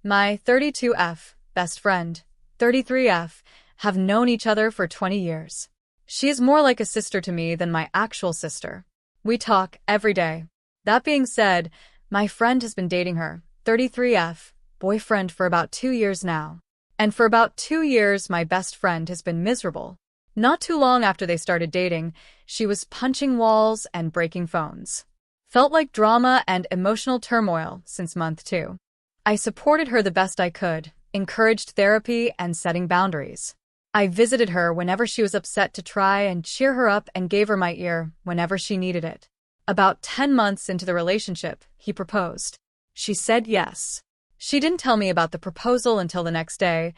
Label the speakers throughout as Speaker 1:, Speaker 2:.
Speaker 1: My 32F best friend, 33F, have known each other for 20 years. She is more like a sister to me than my actual sister. We talk every day. That being said, my friend has been dating her, 33F, boyfriend for about 2 years now. And for about 2 years, my best friend has been miserable. Not too long after they started dating, she was punching walls and breaking phones. Felt like drama and emotional turmoil since month 2. I supported her the best I could, encouraged therapy and setting boundaries. I visited her whenever she was upset to try and cheer her up and gave her my ear whenever she needed it. About 10 months into the relationship, he proposed. She said yes. She didn't tell me about the proposal until the next day,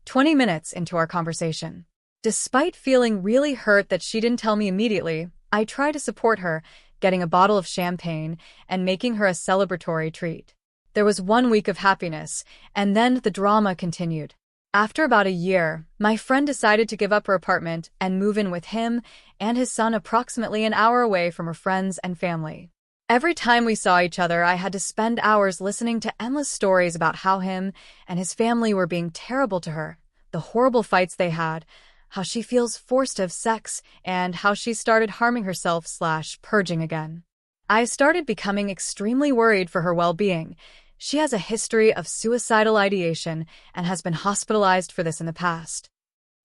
Speaker 1: 20 minutes into our conversation. Despite feeling really hurt that she didn't tell me immediately, I tried to support her, getting a bottle of champagne and making her a celebratory treat. There was 1 week of happiness, and then the drama continued. After about a year, my friend decided to give up her apartment and move in with him and his son approximately an hour away from her friends and family. Every time we saw each other, I had to spend hours listening to endless stories about how him and his family were being terrible to her, the horrible fights they had, how she feels forced to have sex, and how she started harming herself/purging again. I started becoming extremely worried for her well-being. She has a history of suicidal ideation and has been hospitalized for this in the past.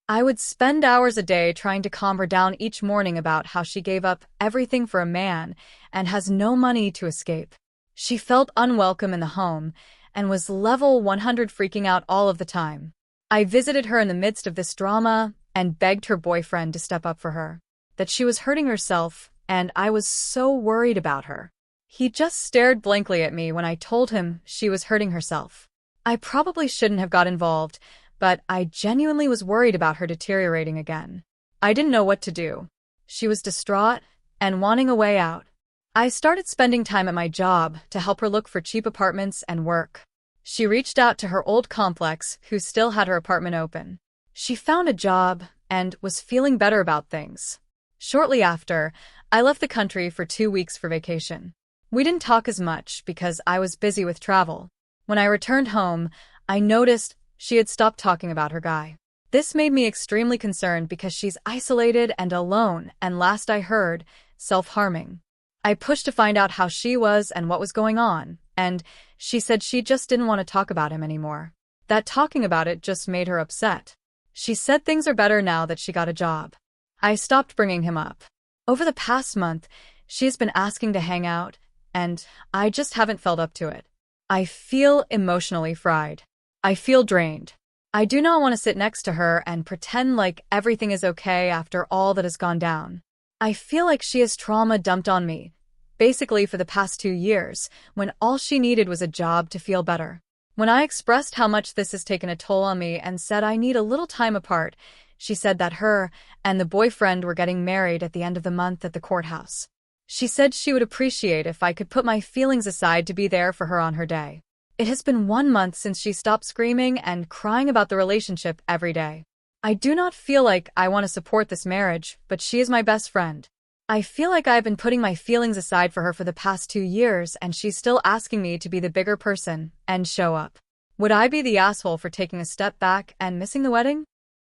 Speaker 1: I would spend hours a day trying to calm her down each morning about how she gave up everything for a man and has no money to escape. She felt unwelcome in the home and was level 100 freaking out all of the time. I visited her in the midst of this drama and begged her boyfriend to step up for her, that she was hurting herself, and I was so worried about her. He just stared blankly at me when I told him she was hurting herself. I probably shouldn't have got involved, but I genuinely was worried about her deteriorating again. I didn't know what to do. She was distraught and wanting a way out. I started spending time at my job to help her look for cheap apartments and work. She reached out to her old complex, who still had her apartment open. She found a job and was feeling better about things. Shortly after, I left the country for 2 weeks for vacation. We didn't talk as much because I was busy with travel. When I returned home, I noticed she had stopped talking about her guy. This made me extremely concerned because she's isolated and alone, and last I heard, self-harming. I pushed to find out how she was and what was going on, and she said she just didn't want to talk about him anymore. That talking about it just made her upset. She said things are better now that she got a job. I stopped bringing him up. Over the past month, she's been asking to hang out, and I just haven't felt up to it. I feel emotionally fried. I feel drained. I do not want to sit next to her and pretend like everything is okay after all that has gone down. I feel like she has trauma dumped on me, basically for the past 2 years, when all she needed was a job to feel better. When I expressed how much this has taken a toll on me and said I need a little time apart, she said that her and the boyfriend were getting married at the end of the month at the courthouse. She said she would appreciate if I could put my feelings aside to be there for her on her day. It has been 1 month since she stopped screaming and crying about the relationship every day. I do not feel like I want to support this marriage, but she is my best friend. I feel like I've been putting my feelings aside for her for the past 2 years, and she's still asking me to be the bigger person and show up. Would I be the asshole for taking a step back and missing the wedding?